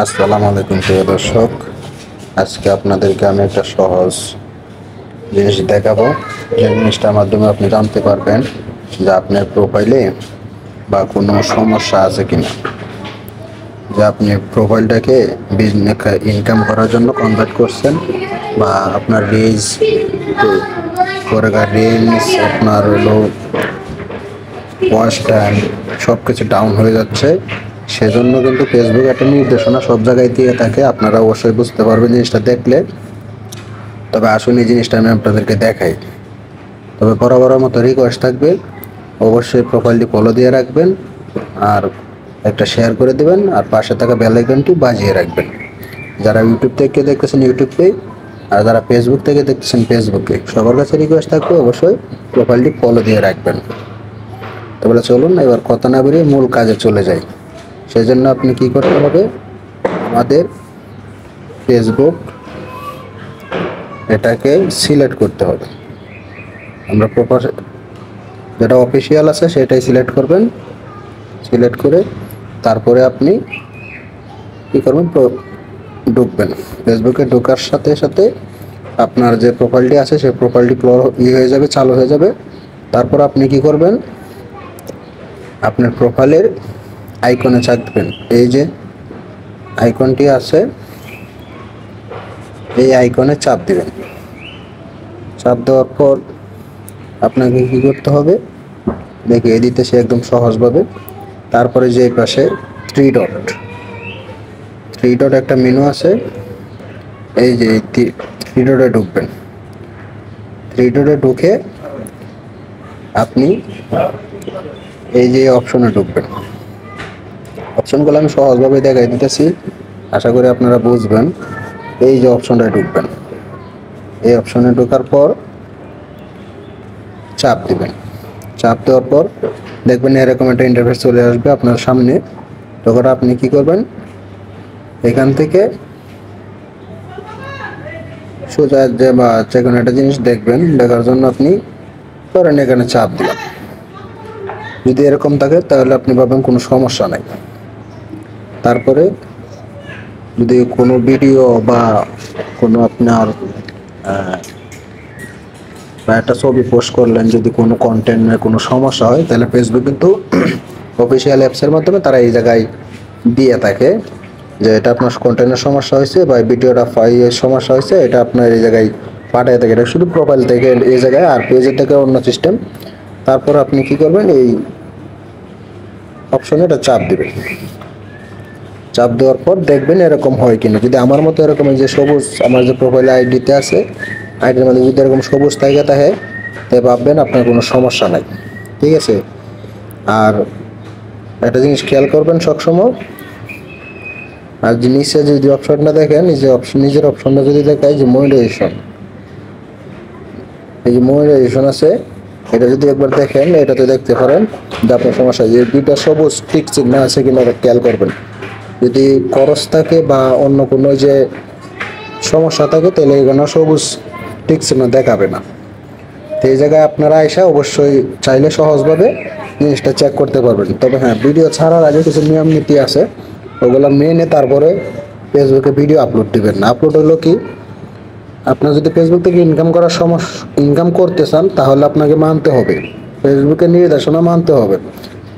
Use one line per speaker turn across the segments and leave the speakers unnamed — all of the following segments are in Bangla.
আসসালামু আলাইকুম প্রিয় দর্শক। আজকে আপনাদেরকে আমি একটা সহজ জিনিস দেখাবো। যে জিনিসটার মাধ্যমে আপনি জানতে পারবেন যে আপনার প্রোফাইলে বা কোনো সমস্যা আছে কিনা, যে আপনি প্রোফাইলটাকে বিজনেস ইনকাম করার জন্য কনভার্ট করছেন, বা আপনার রিচ পরেকার রিলস আপনার হলো ওয়াচ টাইম সব কিছু ডাউন হয়ে যাচ্ছে। সেজন্য কিন্তু ফেসবুক একটা নির্দেশনা সব জায়গায় দিয়ে থাকে, আপনারা অবশ্যই বুঝতে পারবেন জিনিসটা দেখলে। তবে আসুন এই জিনিসটা আমি আপনাদেরকে দেখাই। তবে বরাবরের মতো রিকোয়েস্ট থাকবে, অবশ্যই প্রোফাইলটি ফলো দিয়ে রাখবেন, আর একটা শেয়ার করে দেবেন, আর পাশে থাকা বেল আইকনটি বাজিয়ে রাখবেন। যারা ইউটিউব থেকে দেখতেছেন ইউটিউবে, আর যারা ফেসবুক থেকে দেখতেছেন ফেসবুকে, সবার কাছে রিকোয়েস্ট থাকবে অবশ্যই প্রোফাইলটি ফলো দিয়ে রাখবেন। তাহলে চলুন এবার কথা না বেরিয়ে মূল কাজে চলে যাই। সেই জন্য আপনি কি করতে হবে, আমাদের ফেসবুক এটাকে সিলেক্ট করতে হবে। আমরা প্রপার যেটা অফিসিয়াল আছে সেটাই সিলেক্ট করবেন। সিলেক্ট করে তারপরে আপনি কী করবেন, ঢুকবেন। ফেসবুকে ঢোকার সাথে সাথে আপনার যে প্রোফাইলটি আছে সেই প্রোফাইলটি হয়ে যাবে, চালু হয়ে যাবে। তারপর আপনি কি করবেন, আপনার প্রোফাইলের আইকনে চাপবেন। এই যে আইকনটি আছে এই আইকনে চাপ দিবেন। চাপ দেওয়ার পর আপনাকে কি করতে হবে দেখিয়ে দিতেছে একদম সহজভাবে। তারপরে যে পাশে থ্রি ডট একটা মেনু আছে, এই যে থ্রি ডটে ঢুকবেন। থ্রি ডটে ঢুকে আপনি এই যে অপশনে ঢুকবেন। অপশনগুলো আমি সহজভাবে দেখাই দিতেছি, আশা করি আপনারা বুঝবেন। এই যে অপশনটায় ঢুকবেন, এই অপশনে ঢোকার পর চাপ দিবেন। চাপ দেওয়ার পর দেখবেন এরকম একটা ইন্টারফেস চলে আসবে আপনার সামনে। তখন আপনি কি করবেন, এখান থেকে সোজা যে বা যে কোনো একটা জিনিস দেখবেন, দেখার জন্য আপনি ধরেন এখানে চাপ দিলাম। যদি এরকম থাকে তাহলে আপনি ভাবেন কোনো সমস্যা নাই। তারপরে যদি কোনো ভিডিও বা কোনো আপনার বা একটা ছবি পোস্ট করলেন, যদি কোনো কন্টেন্টের কোনো সমস্যা হয়, তাহলে ফেসবুক কিন্তু অফিসিয়াল অ্যাপসের মাধ্যমে তারা এই জায়গায় দিয়ে থাকে যে এটা আপনার কন্টেন্টের সমস্যা হয়েছে বা ভিডিওটা ফাইলের সমস্যা হয়েছে, এটা আপনার এই জায়গায় পাঠিয়ে থাকে। এটা শুধু প্রোফাইল থেকে এই জায়গায়, আর পেজের থেকে অন্য সিস্টেম। তারপর আপনি কি করবেন, এই অপশনে এটা চাপ দেবেন। চাপ দেওয়ার পর দেখবেন এরকম হয় কিনা। যদি আমার মতো এরকম এই যে সবুজ আমার যে প্রোফাইল আইডিতে আছে, আইডির মধ্যে যদি এরকম সবুজ থাকে তাহলে ভাববেন আপনার কোনো সমস্যা নাই। ঠিক আছে। আর একটা জিনিস খেয়াল করবেন সবসময়, আর নিচে যদি অপশনটা দেখেন, নিজের অপশনটা যদি দেখায় যে মনিটাইজেশন, এই যে মনিটাইজেশন আছে, এটা যদি একবার দেখেন, এটাতে দেখতে পারেন যে আপনার সমস্যা, যে দুইটা সবুজ টিক চিহ্ন আছে কিনা এটা খেয়াল করবেন। যদি খরচ থাকে বা অন্য কোনো যে সমস্যা থাকে, তাহলে এখানে সবুজ টিক চিহ্ন দেখাবে না। তো এই জায়গায় আপনারা এসে অবশ্যই চাইলে সহজভাবে জিনিসটা চেক করতে পারবেন। তবে হ্যাঁ, ভিডিও ছাড়ার আগে কিছু নিয়ম নীতি আছে, ওগুলো মেনে তারপরে ফেসবুকে ভিডিও আপলোড দিবেন না। আপলোড হলো কি, আপনার যদি ফেসবুক থেকে ইনকাম করতে চান, তাহলে আপনাকে মানতে হবে, ফেসবুকের নির্দেশনা মানতে হবে।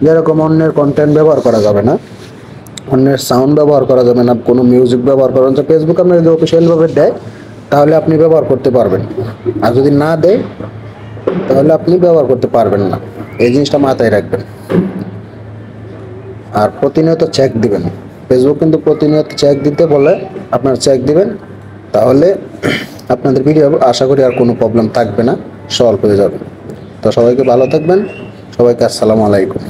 যেরকম অন্যের কন্টেন্ট ব্যবহার করা যাবে না, অন্যের সাউন্ড ব্যবহার করা যাবে না, কোনো মিউজিক ব্যবহার করা যাবে। ফেসবুক আপনার যদি অফিসিয়ালভাবে দেয় তাহলে আপনি ব্যবহার করতে পারবেন, আর যদি না দেয় তাহলে আপনি ব্যবহার করতে পারবেন না। এই জিনিসটা মাথায় রাখবেন। আর প্রতিনিয়ত চেক দিবেন। ফেসবুক কিন্তু প্রতিনিয়ত চেক দিতে বলে, আপনার চেক দিবেন, তাহলে আপনাদের ভিডিও আশা করি আর কোনো প্রবলেম থাকবে না, সলভ হয়ে যাবে। তো সবাইকে ভালো থাকবেন, সবাইকে আসসালামু আলাইকুম।